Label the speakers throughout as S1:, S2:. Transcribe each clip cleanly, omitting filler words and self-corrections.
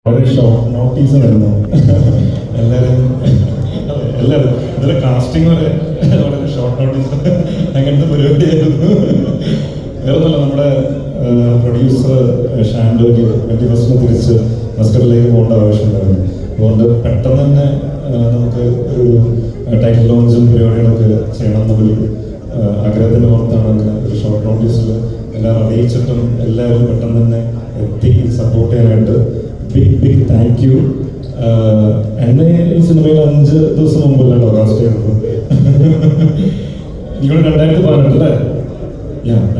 S1: വളരെ short notice വരുന്നു. എല്ലാവരും ഇതിലെ കാസ്റ്റിംഗ് വരെ വളരെ ഷോർട്ട് നോട്ടീസ് അങ്ങനത്തെ പരിപാടിയായിരുന്നു. വേറൊന്നുമല്ല, നമ്മുടെ പ്രൊഡ്യൂസർ ഷാൻഡോയ്ക്ക് 21 തിരിച്ച് മസ്കറ്റിലേക്ക് പോകേണ്ട ആവശ്യമുണ്ടായിരുന്നു. അതുകൊണ്ട് പെട്ടെന്ന് തന്നെ നമുക്ക് ഒരു ടൈറ്റിൽ ലോഞ്ചും പരിപാടികളൊക്കെ ചെയ്യണം എന്നൊരു ആഗ്രഹത്തിൻ്റെ പുറത്താണ് അങ്ങനെ ഒരു ഷോർട്ട് നോട്ടീസിൽ എല്ലാം അറിയിച്ചിട്ടും എല്ലാവരും പെട്ടെന്ന് തന്നെ എത്തി സപ്പോർട്ട് ചെയ്യാനായിട്ട് ബിഗ് താങ്ക് യു. എന്നെ ഈ സിനിമയിൽ 5 ദിവസം മുമ്പല്ലോ കാസ്റ്റ് ചെയ്തത്. നിങ്ങൾ 2018 അല്ലേ?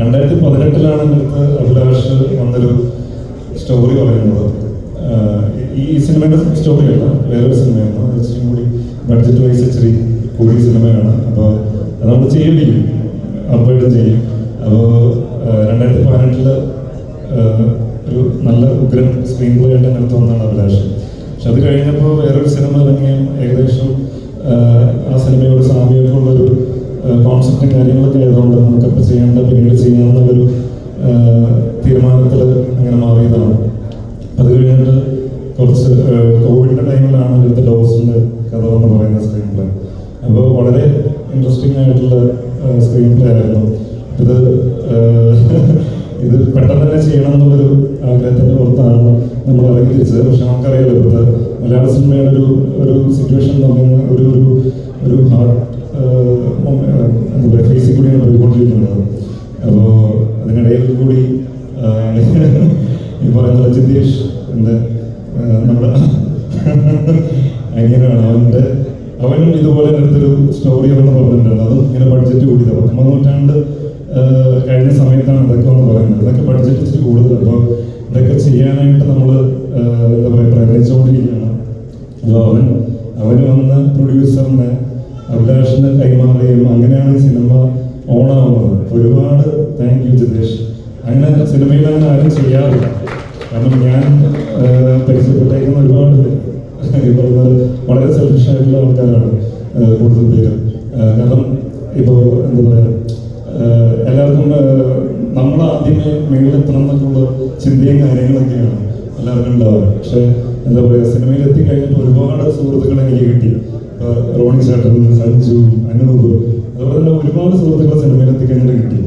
S1: 2018 എൻ്റെ അടുത്ത് അഭിലാഷ് വന്നൊരു സ്റ്റോറി പറയുന്നത്. ഈ സിനിമയുടെ സ്റ്റോറിയല്ല, വേറൊരു സിനിമയാണ്. ഇച്ചിരി കൂടി ബഡ്ജറ്റ് വൈസ് ഇച്ചിരി കൂടിയ സിനിമയാണ്. അപ്പോൾ അത് നമ്മൾ ചെയ്യും, അപ്പോഴും ചെയ്യും. അപ്പോൾ 2018 ഒരു നല്ല ഉഗ്രൻ സ്ക്രീൻ പ്ലേ ആയിട്ട് എൻ്റെ അടുത്ത് വന്നതാണ് അഭിലാഷ്. പക്ഷെ അത് കഴിഞ്ഞപ്പോൾ വേറൊരു സിനിമ ഇറങ്ങിയും ഏകദേശം ആ സിനിമയോട് സാമ്യമൊക്കെ ഉള്ളൊരു കോൺസെപ്റ്റും കാര്യങ്ങളൊക്കെ ആയതുകൊണ്ട് നമുക്കപ്പോൾ ചെയ്യേണ്ട പിന്നീട് ചെയ്യാമെന്നുള്ളൊരു തീരുമാനത്തിൽ അങ്ങനെ മാറിയതാണ്. അത് കഴിഞ്ഞിട്ട് കുറച്ച് കോവിഡിൻ്റെ ടൈമിലാണ് ഇവിടുത്തെ ഡോസിൻ്റെ കഥ എന്ന് പറയുന്ന സ്ക്രീൻ പ്ലേ. അപ്പോൾ വളരെ ഇൻട്രസ്റ്റിംഗ് ആയിട്ടുള്ള സ്ക്രീൻ പ്ലേ ആയിരുന്നു. ഇത് പെട്ടെന്ന് തന്നെ ചെയ്യണം എന്നുള്ളൊരു ആഗ്രഹത്തിൻ്റെ പുറത്താണ് നമ്മൾ ഇറങ്ങി തിരിച്ചത്. പക്ഷെ നമുക്കറിയാലോ ഇപ്പോഴത്തെ മലയാള സിനിമയുടെ ഒരു സിറ്റുവേഷൻ എന്ന് പറയുന്ന ഒരു ഹാർട്ട് എന്താ പറയുക ഫേസിൽ കൂടിയാണ് പോയിക്കൊണ്ടിരിക്കുന്നത്. അപ്പോൾ അതിനിടയിൽ കൂടി ഈ പറയുന്ന ജിതേഷ് എൻ്റെ നമ്മുടെ അനിയനാണ്. അവനും ഇതുപോലെ അടുത്തൊരു സ്റ്റോറി എന്ന് പറഞ്ഞിട്ടുണ്ട്. അതും ഇങ്ങനെ ബഡ്ജറ്റ് കൂടിയത് 19 നൂറ്റാണ്ട് കഴിഞ്ഞ സമയത്താണ് ഇതൊക്കെ എന്ന് പറയുന്നത്. ഇതൊക്കെ ബഡ്ജറ്റ് ഇച്ചിരി കൂടുതൽ. അപ്പോൾ ഇതൊക്കെ ചെയ്യാനായിട്ട് നമ്മൾ എന്താ പറയുക പ്രയത്നിച്ചുകൊണ്ടിരിക്കുകയാണ്. അപ്പോൾ അവന് വന്ന് പ്രൊഡ്യൂസറിനെ അഭിലാഷിനെ കൈമാറുകയും അങ്ങനെയാണ് ഈ സിനിമ ഓണാവുന്നത്. ഒരുപാട് താങ്ക് യു ജിതേഷ്. അങ്ങനെ സിനിമയിൽ അങ്ങനെ ആരും ചെയ്യാറില്ല. കാരണം ഞാൻ പരിചയപ്പെട്ടേക്കുന്ന ഒരുപാട് പറയുന്നത് വളരെ സെൽഫിഷ് ആയിട്ടുള്ള ആൾക്കാരാണ് കൂടുതൽ പേര്. കാരണം ഇപ്പോൾ എന്താ പറയുക, എല്ലാവർക്കും നമ്മൾ ആദ്യമേ മേളിലെത്തണം എന്നൊക്കെയുള്ള ചിന്തയും കാര്യങ്ങളൊക്കെയാണ് എല്ലാവർക്കും ഉണ്ടാവുക. പക്ഷെ എന്താ പറയുക, സിനിമയിൽ എത്തിക്കഴിഞ്ഞിട്ട് ഒരുപാട് സുഹൃത്തുക്കൾ എനിക്ക് കിട്ടി. റോണി ചേട്ടൻ, സഞ്ജു, അനൂപ്, അതുപോലെ തന്നെ ഒരുപാട് സുഹൃത്തുക്കൾ സിനിമയിൽ എത്തിക്കഴിഞ്ഞിട്ട് കിട്ടി.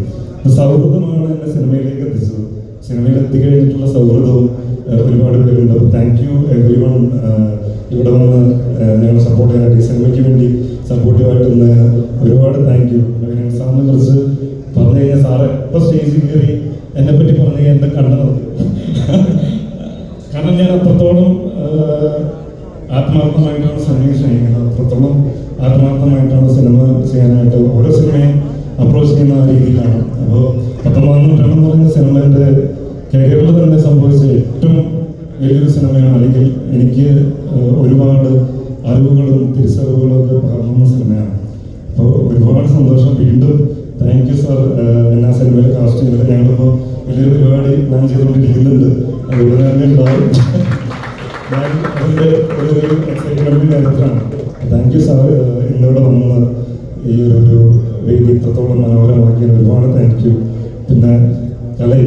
S1: സൗഹൃദമാണ് എന്നെ സിനിമയിലേക്ക് എത്തിച്ചത്. സിനിമയിൽ എത്തിക്കഴിഞ്ഞിട്ടുള്ള സൗഹൃദവും ഒരുപാട് പേരുണ്ട്. Thank you every one. ഇവിടെ വന്ന് ഞങ്ങൾ സപ്പോർട്ട് ചെയ്യാനായിട്ട് ഈ സിനിമയ്ക്ക് വേണ്ടി സപ്പോർട്ടീവായിട്ട് നിന്നതിന് ഒരുപാട് താങ്ക് യു. സാറിനെ കുറിച്ച് പറഞ്ഞു കഴിഞ്ഞാൽ സാറ് എപ്പോൾ സ്റ്റേജിൽ കയറി എന്നെപ്പറ്റി പറഞ്ഞു കഴിഞ്ഞാൽ എന്താ കണ്ടത്. കാരണം ഞാൻ അത്രത്തോളം ആത്മാർത്ഥമായിട്ടാണ് സിനിമയെ സ്നേഹിക്കുന്നത്. അത്രത്തോളം ആത്മാർത്ഥമായിട്ടാണ് സിനിമ ചെയ്യാനായിട്ട് ഓരോ സിനിമയും അപ്രോച്ച് ചെയ്യുന്ന രീതിയിലാണ്. അപ്പോൾ 19 നൂറ്റാണ്ടെന്ന് പറയുന്ന സിനിമ എൻ്റെ കരിയറിൽ തന്നെ സംഭവിച്ച ഏറ്റവും വലിയൊരു സിനിമയാണ്. അല്ലെങ്കിൽ എനിക്ക് ഒരുപാട് അറിവുകളും തിരിച്ചറിവുകളും ഒക്കെ പകർന്ന സിനിമയാണ്. അപ്പോൾ ഒരുപാട് സന്തോഷം. വീണ്ടും താങ്ക് യു സാർ എന്നെ ആ സിനിമയിൽ കാസ്റ്റ് ചെയ്തത്. ഞങ്ങളിപ്പോൾ വലിയൊരു പരിപാടി പ്ലാൻ ചെയ്തുകൊണ്ടിരിക്കുന്നുണ്ട്. അതുപോലെ തന്നെ ഉണ്ടാവും. ഞാൻ അതിൻ്റെ ഒരു എക്സൈറ്റ്മെൻറ്റിൻ്റെ കാര്യത്തിലാണ്. താങ്ക് യു സാർ ഇന്നിവിടെ വന്ന് ഈ ഒരു വേദി ഇത്രത്തോളം മനോഹരമാക്കിയതിന് ഒരുപാട് താങ്ക് യു. പിന്നെ കളി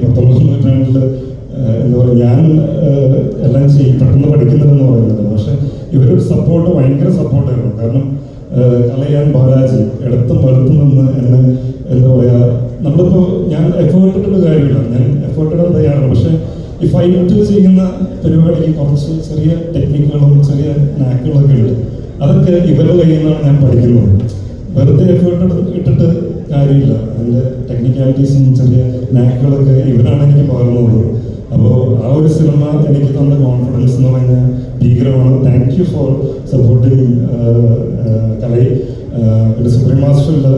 S1: 19 നൂറ്റാണ്ടിൽ എന്താ പറയുക, ഞാൻ എല്ലാം പെട്ടെന്ന് പഠിക്കുന്നതെന്ന് പറയുന്നത്. പക്ഷെ ഇവരൊരു സപ്പോർട്ട്, ഭയങ്കര സപ്പോർട്ടായിരുന്നു. കാരണം കളയാൻ ബാലാജി ഇടത്തും വലത്തും നിന്ന് എന്നെ എന്താ പറയുക, നമ്മളിപ്പോൾ ഞാൻ എഫേർട്ട് ഇട്ടിട്ട് കാര്യമില്ല, ഞാൻ എഫേർട്ട് ഇടാൻ തയ്യാറാണ്. പക്ഷെ ഈ ഫൈറ്റ് ചെയ്യുന്ന പരിപാടിക്ക് കുറച്ച് ചെറിയ ടെക്നിക്കുകളും ചെറിയ നാക്കുകളൊക്കെ ഉണ്ട്. അതൊക്കെ ഇവരുടെ കയ്യിൽ നിന്നാണ് ഞാൻ പഠിക്കുന്നത്. വെറുതെ എഫേർട്ട് ഇട്ടിട്ട് കാര്യമില്ല. അതിൻ്റെ ടെക്നിക്കാലിറ്റീസും ചെറിയ നാക്കുകളൊക്കെ ഇവരാണ് എനിക്ക് പകർന്നത്. അപ്പോൾ ആ ഒരു സിനിമ എനിക്ക് തന്ന കോൺഫിഡൻസ് എന്ന് പറഞ്ഞാൽ ഭീകരമാണ്. Thank you for supporting Kalai. പിന്നെ സുപ്രീം മാസ്റ്റർ ഇല്ല,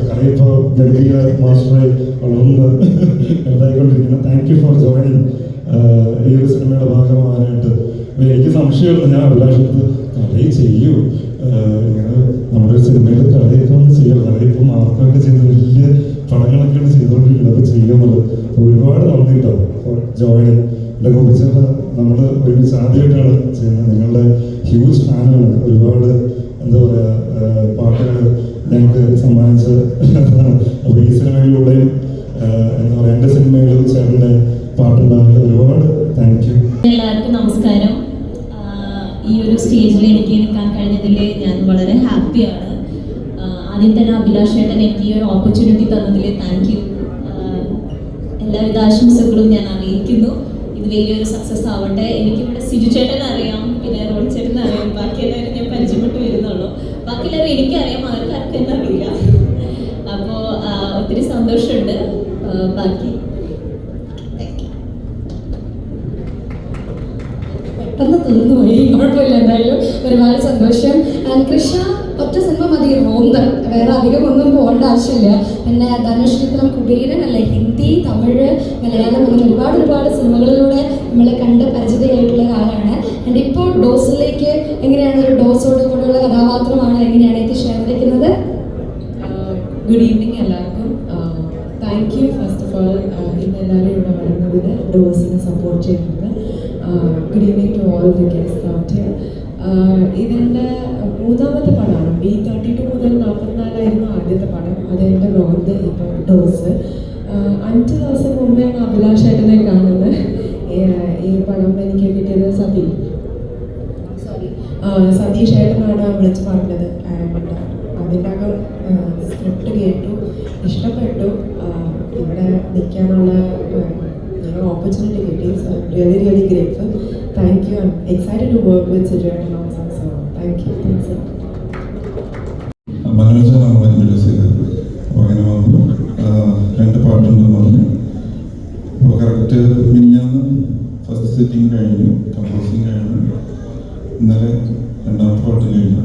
S1: കലൈ ഇപ്പോൾ ഗംഭീര മാസ്റ്ററായി വളർന്ന് എന്തായിക്കൊണ്ടിരിക്കുന്നത്. താങ്ക് യു ഫോർ ജോയിനിങ് ഈ ഒരു സിനിമയുടെ ഭാഗമാകാനായിട്ട്. എനിക്ക് സംശയമുള്ളൂ, ഞാൻ അഭിലാഷത്ത് കലൈ ചെയ്യൂ, ഇങ്ങനെ നമ്മുടെ ഒരു സിനിമയിൽ കലയൊക്കെ ഒന്ന് ചെയ്യണം. കലയിപ്പോൾ മാർക്കൊക്കെ ചെയ്ത് വലിയ പടങ്ങളൊക്കെയാണ് ചെയ്തുകൊണ്ടിരിക്കുന്നത്. അപ്പോൾ ചെയ്യുന്നത് ഒരുപാട് നന്ദി കേട്ടോ ഫോർ ജോയിനിങ്. എൻ്റെ കുറിച്ച് നമ്മൾ ഒരുമിച്ച് ആദ്യമായിട്ടാണ് ചെയ്യുന്നത്. നിങ്ങളുടെ ഹ്യൂജ് ഫാനാണ്. ഒരുപാട് എന്താ പറയുക പാട്ടുകൾ ഞങ്ങൾക്ക് സമ്മാനിച്ച്. അപ്പോൾ ഈ സിനിമയിലൂടെയും എന്താ പറയുക എൻ്റെ സിനിമയിലും ചേട്ടൻ്റെ പാട്ടുണ്ടാക്കി ഒരുപാട് താങ്ക് യു.
S2: എല്ലാവർക്കും സ്റ്റേജിൽ എനിക്ക് നിൽക്കാൻ കഴിഞ്ഞതിൽ ഞാൻ വളരെ ഹാപ്പിയാണ്. ആദ്യം തന്നെ അഭിലാഷ് ചേട്ടൻ എനിക്ക് ഈ ഒരു ഓപ്പർച്യൂണിറ്റി തന്നതിൽ താങ്ക് യു. എല്ലാവിധ ആശംസകളും ഞാൻ അറിയിക്കുന്നു. ഇത് വലിയൊരു സക്സസ് ആവട്ടെ. എനിക്കിവിടെ സിജു ചേട്ടനെ അറിയാം, പിന്നെ റോൺ ചേട്ടനെ അറിയാം, ബാക്കി എല്ലാവരും ഞാൻ പരിചയപ്പെട്ട് വരുന്നുള്ളൂ. ബാക്കി എല്ലാവരും എനിക്കറിയാം, അവർക്ക് ആർക്കും എന്നെ അറിയില്ല. അപ്പോൾ ഒത്തിരി സന്തോഷമുണ്ട്. ബാക്കി
S3: പെട്ടെന്ന് തീർന്നു പോയി, കുഴപ്പമില്ല. എന്തായാലും ഒരുപാട് സന്തോഷം. കൃഷ ഒറ്റ സിനിമ മതി, റോന്തൻ, വേറെ അധികം ഒന്നും പോകേണ്ട ആവശ്യമില്ല. പിന്നെ ധനുഷ് ചിത്രം കുബേരനല്ലേ, ഹിന്ദി, തമിഴ്, മലയാളം അങ്ങനെ ഒരുപാട് സിനിമകളിലൂടെ നമ്മൾ കണ്ട് പരിചിതയായിട്ടുള്ള ഒരാളാണ്. ആൻഡ് ഇപ്പോൾ ഡോസിലേക്ക് എങ്ങനെയാണ്, ഒരു ഡോസോട് കൂടെയുള്ള കഥാപാത്രമാണ്, എങ്ങനെയാണ് എത്തിച്ചേർന്നിരിക്കുന്നത്?
S4: ഗുഡ് ഈവനിങ് എല്ലാവർക്കും. Thank you first of all ഇന്ന് എല്ലാവരും ഇവിടെ വരുന്നതിന്, ഡോസിനെ സപ്പോർട്ട് ചെയ്യുന്നത്. Good evening to all the guests out here. ഇതെൻ്റെ മൂന്നാമത്തെ പടമാണ്. May 32 മുതൽ 44 ആദ്യത്തെ പടം. അതെൻ്റെ റോന്ത്, ഇപ്പോൾ ഡോസ്. 5 ദിവസം മുമ്പെയാണ് അഭിലാഷ് ഏട്ടനെ കാണുന്നത്. ഈ പടം എനിക്ക് കിട്ടിയത് സതീഷ് ഏട്ടനാണ് വിളിച്ച് പറഞ്ഞത്. അതിൻ്റെ അകം സ്ക്രിപ്റ്റ് കേട്ടു, ഇഷ്ടപ്പെട്ടു. ഇവിടെ നിൽക്കാനുള്ള opportunity കിട്ടി. So really grateful. Thank you. I'm excited to work with Siju and also. So thank you. Thanks a lot.
S1: മനോജാണ് ഇൻട്രൊഡ്യൂസ് ചെയ്തത്. അപ്പോൾ അങ്ങനെ വന്നു 2 പാട്ടുണ്ടെന്ന് പറഞ്ഞു. അപ്പോൾ കറക്റ്റ് മിനിഞ്ഞാന്ന് ഫസ്റ്റ് സിറ്റിംഗ് കഴിഞ്ഞു, കമ്പോസിങ് കഴിഞ്ഞു. ഇന്നലെ 2ാമത്തെ പാട്ട് കഴിഞ്ഞു.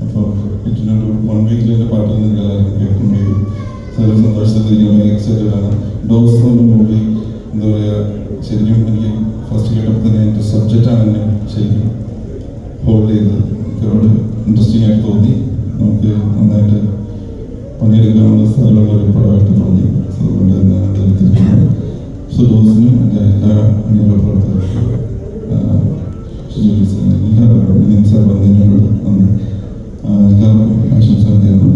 S1: അപ്പോൾ ഇതിനൊരു 1 വീക്കിൽ എൻ്റെ പാട്ടിൽ നിന്ന് എല്ലാവരും കേൾക്കുകയും വളരെ സന്തോഷത്തിലിരിക്കും. എക്സൈറ്റഡ് ആണ്. ഡോഗ്സ് എന്ന മൂവി എന്താ പറയുക, ശരിക്കും എനിക്ക് ഫസ്റ്റ് കേട്ടപ്പോൾ തന്നെ എൻ്റെ സബ്ജക്റ്റാണ് എന്നെ ശരിക്കും ഹോൾഡ് ചെയ്തത്. ഒരുപാട് ഇൻട്രസ്റ്റിംഗ് ആയിട്ട് തോന്നി. നമുക്ക് നന്നായിട്ട് പണിയെടുക്കാനുള്ള സ്ഥലമുള്ള ഒരു പടമായിട്ട് തോന്നി. സോ അതുകൊണ്ട് തന്നെയാണ് എടുത്തിരിക്കുന്നത്. സോ ഡോസിനും എൻ്റെ എല്ലാ അണിയറ പ്രവർത്തകർക്കും എല്ലാവരും സാർ വന്നതിനോട് നന്ദി. എല്ലാവർക്കും ആശംസകൾ നേരുന്നു.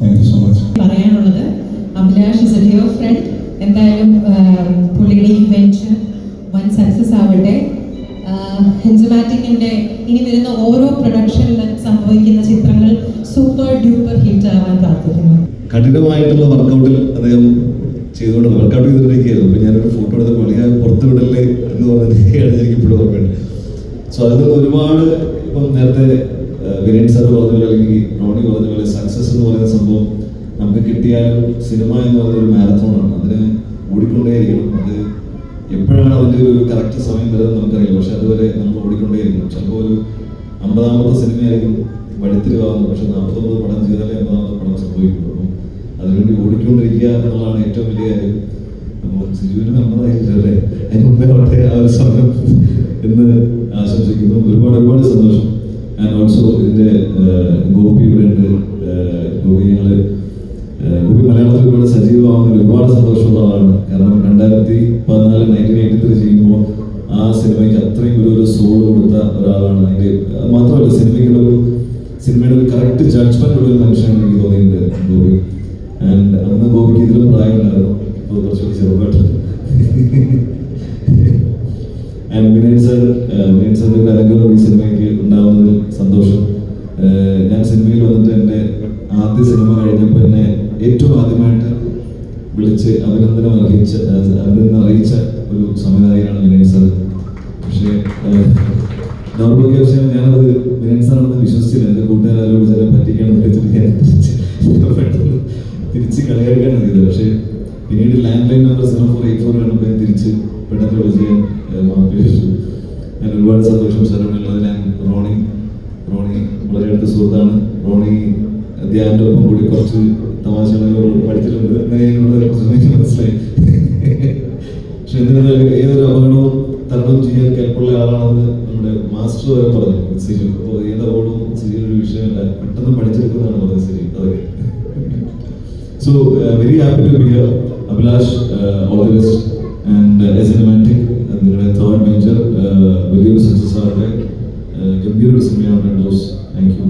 S1: Thank you so much.
S5: പറയാനുള്ളത്, Abhilash is a dear friend. എന്തായാലും പുള്ളിയുടെ ഈ വെഞ്ചർ വൻ സക്സസ് ആവട്ടെ. ഹെൻസമാറ്റിക്കിൻ്റെ ഇനി വരുന്ന ഓരോ പ്രൊഡക്ഷനിലും സംഭവിക്കുന്ന ചിത്രങ്ങൾ സൂപ്പർ ഡ്യൂപ്പർ ഹിറ്റ് ആവാൻ പ്രാർത്ഥിക്കുന്നു.
S6: കഠിനമായിട്ടുള്ള വർക്കൗട്ടിൽ അദ്ദേഹം ചെയ്തുകൊണ്ട് വർക്കൗട്ട് ചെയ്തിരിക്കുകയായിരുന്നു. അപ്പോൾ ഞാനൊരു ഫോട്ടോ എടുത്തപ്പോൾ വലിയ പുറത്ത് വിടല്ലേ എന്ന് പറഞ്ഞാണ് എനിക്ക് ഇപ്പോഴും ഓർമ്മയുണ്ട്. സോ അതിൽ നിന്ന് ഒരുപാട്, ഇപ്പം നേരത്തെ വിനയൻ സാർ പറഞ്ഞ പോലെ അല്ലെങ്കിൽ റോണി പറഞ്ഞ പോലെ സക്സസ് എന്ന് പറയുന്ന സംഭവം നമുക്ക് കിട്ടിയാലും സിനിമ എന്ന് പറയുന്ന ഒരു മാരത്തോണാണ്. അതിന് ഓടിക്കൊണ്ടേയിരിക്കണം. അത് എപ്പോഴാണ് അതിൻ്റെ ഒരു കറക്റ്റ് സമയം വരുന്നത് നമുക്കറിയില്ല. പക്ഷെ അതുവരെ നമ്മൾ ഓടിക്കൊണ്ടേയിരിക്കണം. ചിലപ്പോൾ ഒരു 50ാമത്തെ സിനിമയായിരിക്കും വഴിത്തിരിവാകുന്നത്. പക്ഷെ 49 പടം ചെയ്താലേ 50ാമത്തെ പടം സംഭവിക്കുള്ളൂ. അപ്പം അതിനുവേണ്ടി ഓടിക്കൊണ്ടിരിക്കുക എന്നുള്ളതാണ് ഏറ്റവും വലിയ കാര്യം. അപ്പോൾ സിജുവിന് 50 അല്ലേ, അതിന് മുമ്പേ അവിടെ ആ ഒരു സമയം എന്ന് ആശംസിക്കുന്നു. ഒരുപാട് സന്തോഷം. ആൻഡ് ഓൾസോ ഇതിൻ്റെ ഗോപി ഇവിടെ ഉണ്ട്. ഗോപി മലയാളത്തിൽ ഒരുപാട് സജീവമാകുന്ന ഒരുപാട് സന്തോഷമുള്ള ആളാണ്. കാരണം 2014 1983 ചെയ്യുമ്പോൾ ആ സിനിമയ്ക്ക് അത്രയും ഒരു സോൾ കൊടുത്ത ഒരാളാണ്. അതിൻ്റെ മാത്രമല്ല, സിനിമയുടെ ഒരു കറക്റ്റ് ജഡ്ജ്മെന്റ് ഉള്ള ഒരു മനുഷ്യനാണ് എനിക്ക് തോന്നിയിട്ടുണ്ട് ഗോപി. ആൻഡ് അന്ന് ഗോപിക്ക് ഇതിലും പ്രായമുണ്ടായിരുന്നു, ഇപ്പോൾ കുറച്ചുകൂടി ചെറുതായിട്ടുണ്ട്. ആൻഡ് വിനയൻ സാറിന്റെ അലങ്കാരം ഈ സിനിമയ്ക്ക് ഉണ്ടാവുന്നതിൽ സന്തോഷം. ഞാൻ സിനിമയിൽ വന്നിട്ട് എൻ്റെ ആദ്യ സിനിമ കഴിഞ്ഞപ്പോൾ എന്നെ ഏറ്റവും ആദ്യമായിട്ട് വിളിച്ച് അഭിനന്ദനം അറിയിച്ച ഒരു സംവിധായകനാണ് വിനയൻ സാർ. പക്ഷേ ദൗർഭാഗ്യവശാൽ ഞാനത് വിനയൻ സാറാണെന്ന് വിശ്വസിച്ചില്ല. എൻ്റെ കൂട്ടുകാരോട് ചില പറ്റിക്കാണെന്ന് വിളിച്ചിട്ട് ഞാൻ പെട്ടെന്ന് തിരിച്ച് കളിയാക്കാൻ ചെയ്തത്. പക്ഷേ പിന്നീട് ലാൻഡ് ലൈൻ നമ്പർ 0484 കണ്ടപ്പോൾ ഞാൻ തിരിച്ച് പെട്ടെന്ന് വിളിച്ച് ഞാൻ മാപ്പി വെച്ചു. ഞാൻ ഒരുപാട് സന്തോഷം സാറിനുള്ളത്. ഞാൻ റോണി വളരെ അടുത്ത സുഹൃത്താണ്. റോണി ധ്യാൻ്റെ ഒപ്പം കൂടി കുറച്ച് തമാശകൾ പഠിച്ചിട്ടുണ്ട്. അങ്ങനെ എന്നോട് മനസ്സിലായി. പക്ഷെ എന്നിരുന്നാലും ഏതൊരു അപകടവും തരണം ചെയ്യാൻ കെൽപ്പുള്ള ആളാണെന്ന് നമ്മുടെ മാസ്റ്റർ വരെ പറഞ്ഞു സിജു. അപ്പോൾ ഏത് അപകടവും സിജുവിനൊരു വിഷയമല്ല, പെട്ടെന്ന് പഠിച്ചെടുക്കുന്നതാണ് പറഞ്ഞത് സിജു. അതൊക്കെ so very happy to be here. Abhilash, all the best. And cinematic നിങ്ങളുടെ 3rd വെഞ്ചർ വലിയൊരു സക്സസ് ആവട്ടെ. ഗംഭീരൊരു സിനിമയാണ് Dose. Thank you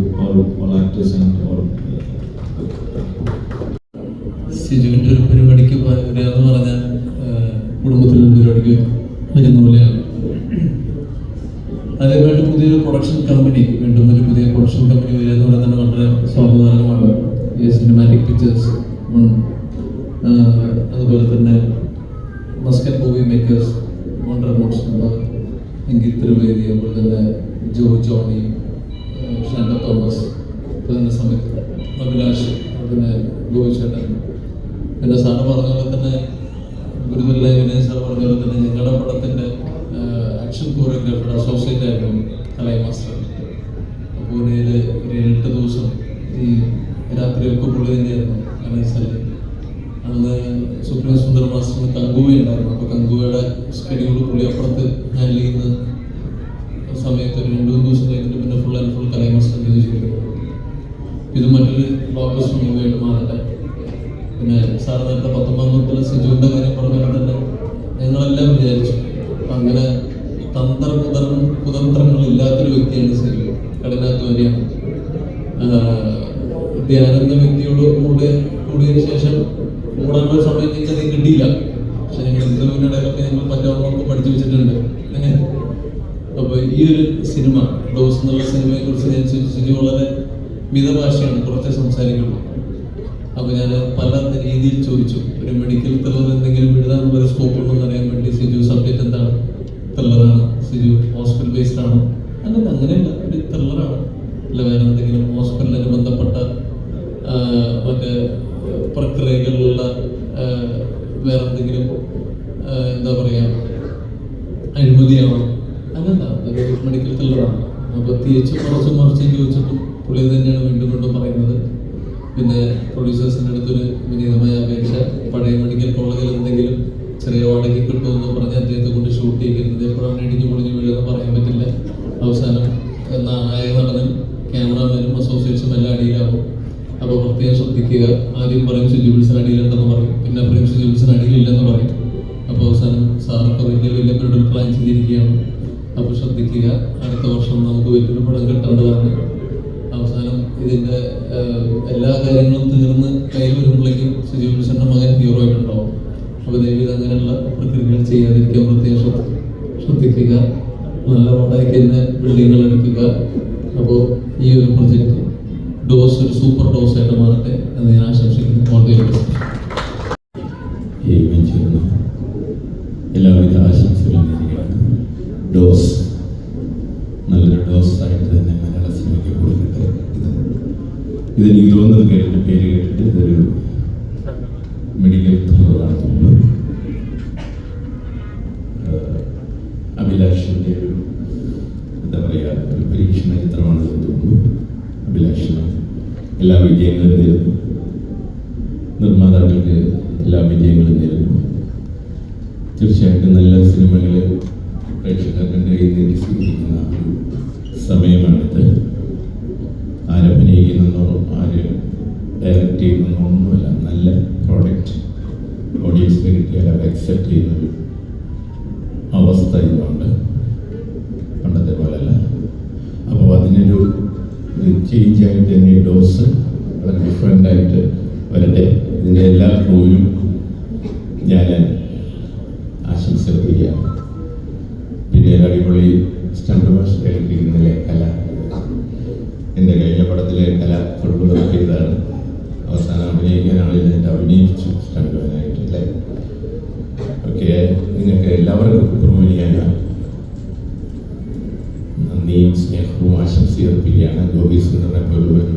S6: all actors and all.
S7: സിജുവിൻ്റെ ഒരു പരിപാടിക്ക് വരിക എന്ന് പറഞ്ഞാൽ കുടുംബത്തിലൊരു പരിപാടിക്ക് വരുന്ന പോലെയാണ്. അതേമായിട്ട് പുതിയൊരു പ്രൊഡക്ഷൻ കമ്പനി, വീണ്ടും ഒരു പുതിയ പ്രൊഡക്ഷൻ കമ്പനി വരിക എന്ന് പറയുന്നത് വളരെ സ്വാഗതാർഹമാണ്. ഈ സിനിമാറ്റിക് പിക്ചേഴ്സ്, അതുപോലെ തന്നെ മസ്കറ്റ് മൂവി മേക്കേഴ്സ്, വണ്ടർ മോട്ട്സ്, എങ്കിൽ ത്രിവേദി, അതുപോലെ തന്നെ ജോണി, ഷാൻഡ തോമസ്, അതുപോലെ തന്നെ സമയത്ത് അഭിലാഷ്, അതുപോലെ ഗോവി ചേട്ടൻ, പിന്നെ സാറ് പറഞ്ഞ പോലെ തന്നെ ഗുരുതുല്ല വിനയ് സാർ പറഞ്ഞ പോലെ തന്നെ ഞങ്ങളുടെ പടത്തിൻ്റെ ആക്ഷൻ കോറിയോഗ്രാഫർ അസോസിയേറ്റ് ആയിരുന്നു കലൈ മാസ്റ്റർ. പൂനെയിൽ ഒരു 8 ദിവസം ഈ രാത്രിയൊക്കെ പുള്ളി തന്നെയായിരുന്നു കലൈസല്. അന്ന് സുപ്രീം സുന്ദർ മാസ്റ്ററിന് കങ്കുവ ഉണ്ടായിരുന്നു. അപ്പോൾ കങ്കുവയുടെ സ്കെഡ്യൂൾ പുള്ളി അപ്പുറത്ത് ഹാൻഡിൽ ചെയ്യുന്ന സമയത്ത് ഒരു 2-3 ദിവസം കഴിഞ്ഞിട്ട് പിന്നെ full and full Kalai master ചെയ്തിരിക്കുന്നു. ഇത് മറ്റൊരു ബ്ലോക്ക് ബസ്റ്റർ മൂവിയായിട്ട് മാറട്ടെ. പിന്നെ സാർ നേരത്തെ 19 സിജുവിൻ്റെ കാര്യം പറഞ്ഞാൽ തന്നെ ഞങ്ങളെല്ലാം വിചാരിച്ചു അങ്ങനെ കുതന്ത്രങ്ങളില്ലാത്തൊരു വ്യക്തിയാണ് സിജു. കഠിനാധ്വാനിയാണ്. ധ്യാനെന്ന വ്യക്തിയോട് കൂടിയതിന് ശേഷം കൂടാനുള്ള സമയം ഞങ്ങൾക്ക് കിട്ടിയില്ല. പക്ഷെ ഞങ്ങൾ ഇന്റർവ്യൂവിനിടയിലൊക്കെ ഞങ്ങൾ പറ്റാവുന്നതൊക്കെ പഠിച്ചു വെച്ചിട്ടുണ്ട്. അപ്പോൾ ഈ ഒരു സിനിമ ഡോസ് എന്നുള്ള സിനിമയെ കുറിച്ച് ഞാൻ സിജു വളരെ മിതഭാഷയാണ്, കുറച്ചേ സംസാരിക്കുള്ളൂ. അപ്പോൾ ഞാൻ പല രീതിയിൽ ചോദിച്ചു, ഒരു മെഡിക്കൽ ത്രില്ലർ എന്തെങ്കിലും എഴുതാനുള്ളൊരു സ്കോപ്പ് ഉണ്ടെന്ന് അറിയാൻ വേണ്ടി. സിജു സബ്ജക്റ്റ് എന്താണ്? ത്രില്ലറാണ്. സിജു ഹോസ്പിറ്റൽ ബേസ്ഡ് ആണോ? അങ്ങനെയല്ല, ഒരു ത്രില്ലറാണ്. അല്ല വേറെ എന്തെങ്കിലും ഹോസ്പിറ്റലിന് ബന്ധപ്പെട്ട മറ്റേ പ്രക്രിയകളിലുള്ള വേറെ എന്തെങ്കിലും എന്താ പറയുക അഴിമതിയാണോ? അങ്ങനല്ല, അതൊരു മെഡിക്കൽ ത്രില്ലറാണ്. അപ്പോൾ തിരിച്ചും മറിച്ചും ചോദിച്ചപ്പോൾ പുള്ളി തന്നെയാണ് വീണ്ടും പറയുന്നത്. പിന്നെ പ്രൊഡ്യൂസേഴ്സിൻ്റെ അടുത്തൊരു വിനീതമായ അപേക്ഷ, പഴയ മെഡിക്കൽ കോളേജിൽ എന്തെങ്കിലും ചെറിയ വാടകയ്ക്ക് കിട്ടുമെന്ന് പറഞ്ഞ് അദ്ദേഹത്തെ കൊണ്ട് ഷൂട്ട് ചെയ്തിരുന്നത് എപ്പോഴാണ് ഇടിഞ്ഞു പൊളിഞ്ഞു വീഴുമെന്ന് പറയാൻ പറ്റില്ല. അവസാനം നായക നടനും ക്യാമറാമാനും അസോസിയേറ്റ്സും എല്ലാം അടിയിലാവും. അപ്പോൾ പ്രത്യേകം ശ്രദ്ധിക്കുക. ആദ്യം പറയും സിജു വിൽസൺ അടിയിലുണ്ടെന്ന് പറയും, പിന്നെ പറയും സിജു വിൽസൺ അടിയിലില്ലെന്ന് പറയും. അപ്പോൾ അവസാനം സാറൊക്കെ വലിയ പരിപാടികൾ പ്ലാൻ ചെയ്തിരിക്കുകയാണ്. അപ്പോൾ ശ്രദ്ധിക്കുക, അടുത്ത വർഷം നമുക്ക് വലിയൊരു പടം കിട്ടേണ്ടതാണ്. അവസാനം ഇതിൻ്റെ എല്ലാ കാര്യങ്ങളും തീർന്ന് കയ്യിൽ വരുമ്പോഴേക്കും സിജു വിൽസന്റെ മകൻ ഹീറോ ആയിട്ടുണ്ടാവും. അപ്പോൾ ദയവീത് അങ്ങനെയുള്ള പ്രക്രിയകൾ ചെയ്യാതിരിക്കാൻ പ്രത്യേകം ശ്രദ്ധിക്കുക. നല്ല പടമാക്കി തന്നെ ബിൽഡിങ്ങുകൾ എടുക്കുക. അപ്പോൾ ഈ ഒരു പ്രൊജക്റ്റ് ഡോസ് ഒരു സൂപ്പർ ഡോസ് ആയിട്ട് മാറട്ടെ എന്ന് ഞാൻ ആശംസിക്കുന്നു.
S8: എല്ലാവിധ ആശംസകളും നേരുകയാണ്. ഡോസ് നല്ലൊരു ഡോസ് ആയിട്ട് തന്നെ മലയാള സിനിമയ്ക്ക് കൊടുക്കട്ടെ. ഇതെനിക്ക് തോന്നുന്നത് കേട്ടിട്ട്, പേര് കേട്ടിട്ട് ഇതൊരു മെഡിക്കൽ ത്രില്ലറാണ് തോന്നുന്നു. അഭിലാഷിൻ്റെ ഒരു എന്താ പറയുക, ഒരു പരീക്ഷണ ചിത്രമാണെന്ന് തോന്നുന്നു. അഭിലാഷിന് എല്ലാ വിജയങ്ങളും നേരുന്നു. നിർമ്മാതാക്കൾക്ക് എല്ലാ വിജയങ്ങളും നേരുന്നു. തീർച്ചയായിട്ടും നല്ല സിനിമകൾ പ്രേക്ഷകർക്ക് കയ്യിൽ നിന്ന് സ്വീകരിക്കുന്ന ഒരു സമയമാണിത്. ആരഭിനയിക്കുന്നോ ആര് ഡയറക്റ്റ് ചെയ്യുന്നോ ഒന്നുമല്ല, നല്ല പ്രോഡക്റ്റ് ഓഡിയൻസിന് കിട്ടിയാൽ അവർ അക്സെപ്റ്റ് ചെയ്യുന്നൊരു അവസ്ഥ ഇതുണ്ട്, പണ്ടത്തെ പോലെയല്ല. അപ്പോൾ അതിനൊരു ചേഞ്ച് ആയിട്ട് തന്നെ ഡോസ് വളരെ ഡിഫറെൻ്റായിട്ട് വരട്ടെ. ഇതിൻ്റെ എല്ലാ ക്രൂവിനും ഞാൻ ആശംസിക്കുകയാണ്. പിന്നെ അടിപൊളി സ്റ്റണ്ട് മാസ്റ്റർ കളിപ്പിക്കുന്നതിലെ കല, എൻ്റെ കഴിഞ്ഞ പടത്തിലെ കല ഫുട്ബോൾ ചെയ്തതാണ്. അവസാനം അഭിനയിക്കാനാണെങ്കിൽ എൻ്റെ അഭിനയിച്ചു സ്റ്റണ്ടുമാനായിട്ട് അല്ലേ. ഓക്കെ, നിങ്ങൾക്ക് എല്ലാവർക്കും പ്രൂവ് ചെയ്യാനാണ് നന്ദിയും സ്നേഹവും ആശംസ അർപ്പിക്കുകയാണ്. ഗോപി സുന്ദറിനെ പോലുള്ളൊരു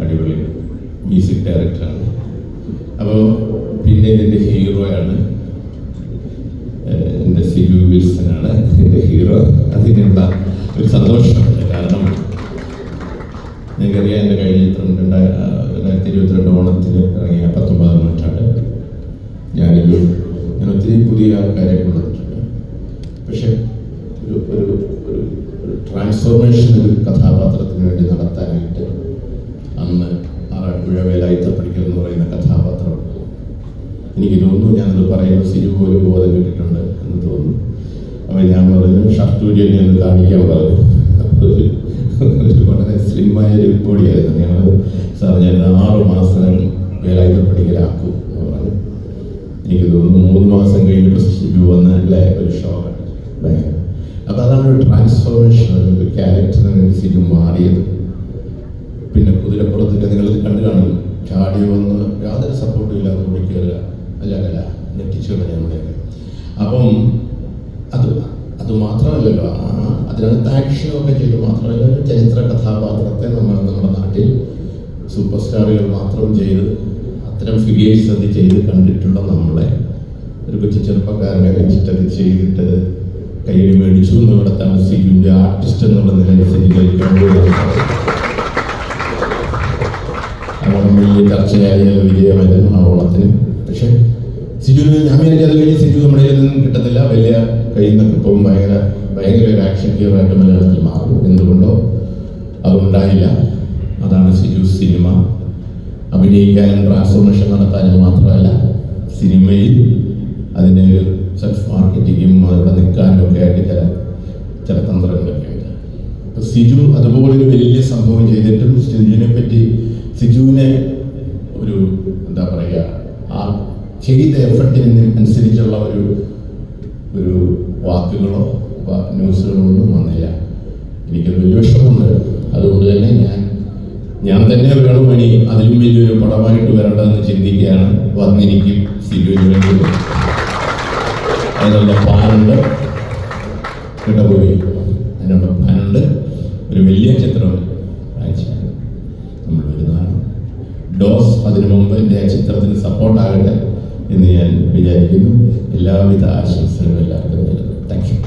S8: അടിപൊളി മ്യൂസിക് ഡയറക്ടറാണ്. അപ്പോൾ പിന്നെ ഇതിൻ്റെ ഹീറോയാണ് എൻ്റെ സിജു വിൽസനാണ് എൻ്റെ ഹീറോ. അതിനുള്ള ഒരു സന്തോഷമുണ്ട്. കാരണം നിങ്ങൾക്കറിയാം, എൻ്റെ കഴിഞ്ഞ ചിത്രം 2022 ഓണത്തിന് ഇറങ്ങിയ 19-ാം നൂറ്റാണ്ട് ഞാൻ ഒത്തിരി പുതിയ ആൾക്കാരെ കൊണ്ടുവന്നിട്ടുണ്ട്. പക്ഷെ ഒരു ട്രാൻസ്ഫോർമേഷൻ ഒരു കഥാപാത്രത്തിന് വേണ്ടി നടത്താനായിട്ട് അന്ന് ആറാട്ടുപുഴ വേലായുധപ്പണിക്കൽ എന്ന് പറയുന്ന കഥാപാത്രം എനിക്ക് തോന്നുന്നു, ഞാനത് പറയുമ്പോൾ സിജു പോലും ബോധം കിട്ടിയിട്ടുണ്ട് എന്ന് തോന്നുന്നു. അപ്പോൾ ഞാൻ പറഞ്ഞു ഷർട്ടൂരിയനെ ഒന്ന് കാണിക്കാൻ പറഞ്ഞു. വളരെ സ്ലിമ്മായൊരു ബോഡിയായിരുന്നു. ഞങ്ങൾ സാർ ഞാൻ 6 മാസം വേലായുധപ്പണിക്കലാക്കും എന്ന് പറഞ്ഞു. എനിക്ക് തോന്നുന്നു 3 മാസം കഴിഞ്ഞിട്ട് സിജു വന്ന അല്ലേ ഒരു ഷോ ഭയങ്കര. അപ്പോൾ അതാണ് ഒരു ട്രാൻസ്ഫോർമേഷൻ, ഒരു ക്യാരക്ടറിന് സിജു മാറിയത്. പിന്നെ കുതിരപ്പുറത്തൊക്കെ നിങ്ങളിത് കണ്ടു കാണുന്നു, ചാടി വന്ന് യാതൊരു സപ്പോർട്ടും ഇല്ലാതെ കൂടി കയറുക, അല്ല ഞെട്ടിച്ചു നമ്മുടെയൊക്കെ. അപ്പം അത് മാത്രമല്ലല്ലോ, അതിനകത്ത് ആക്ഷനൊക്കെ ചെയ്ത് മാത്രമല്ല, ഒരു ചരിത്ര കഥാപാത്രത്തെ നമ്മുടെ നാട്ടിൽ സൂപ്പർ സ്റ്റാറുകൾ മാത്രം ചെയ്ത് അത്തരം ഫിഗേഴ്സ് അത് ചെയ്ത് കണ്ടിട്ടുള്ള നമ്മളെ ഒരു കൊച്ചു ചെറുപ്പക്കാരനെ വെച്ചിട്ട് അത് ചെയ്തിട്ട് കയ്യിൽ മേടിച്ചു എന്നിവിടത്താണ് സിജുവിൻ്റെ ആർട്ടിസ്റ്റ് എന്നുള്ള നിലയിൽ ഓണം വലിയ ചർച്ചയായ വിജയമായിരുന്നു ആ ഓണത്തിന്. പക്ഷെ സിജുവിന് ഞാൻ വിചാരിച്ചത് കഴിഞ്ഞ് സിജു നമ്മുടെ കയ്യിൽ നിന്നും കിട്ടത്തില്ല, വലിയ കയ്യിൽ നിന്നൊക്കെ ഇപ്പം ഭയങ്കര ഒരു ആക്ഷൻ ഹീറോയായിട്ട് മലയാളത്തിൽ മാറും. എന്തുകൊണ്ടോ അതുണ്ടായില്ല. അതാണ് സിജു സിനിമ. അഭിനയിക്കാനും ട്രാൻസ്ഫോർമേഷൻ നടത്താനും മാത്രമല്ല, സിനിമയിൽ അതിൻ്റെ ഒരു സെൽഫ് മാർക്കറ്റിങ്ങും അവിടെ നിൽക്കാനും ഒക്കെ ആയിട്ട് ചില തന്ത്രങ്ങളൊക്കെ ഉണ്ട്. അപ്പോൾ സിജു അതുപോലൊരു വലിയ സംഭവം ചെയ്തിട്ടും സിജുവിനെ ഒരു എന്താ പറയുക, ആ ചെയ്ത എഫർട്ടിന് അനുസരിച്ചുള്ള ഒരു വാക്കുകളോ ന്യൂസുകളോ ഒന്നും വന്നില്ല. എനിക്കത് വലിയ വിഷമമുണ്ട്. അതുകൊണ്ട് തന്നെ ഞാൻ തന്നെ വേണം ഇനി അതിലും വലിയൊരു പടമായിട്ട് വരേണ്ടതെന്ന് ചിന്തിക്കുകയാണ്. വന്നിരിക്കും സിജുവിന് വേണ്ടി അതിനുള്ള പ്ലാനുണ്ട് കേട്ടപോയി, അതിനുള്ള പ്ലാനുണ്ട്. ഒരു വലിയ ചിത്രം അയച്ചാണ് നമ്മൾ വരുന്നതാണ്. ഡോസ് അതിനു മുമ്പ് എൻ്റെ ആ ചിത്രത്തിന് സപ്പോർട്ടാകട്ടെ എന്ന് ഞാൻ വിചാരിക്കുന്നു. എല്ലാവിധ ആശംസകളും എല്ലാവർക്കും നൽകുന്നു. Thank you.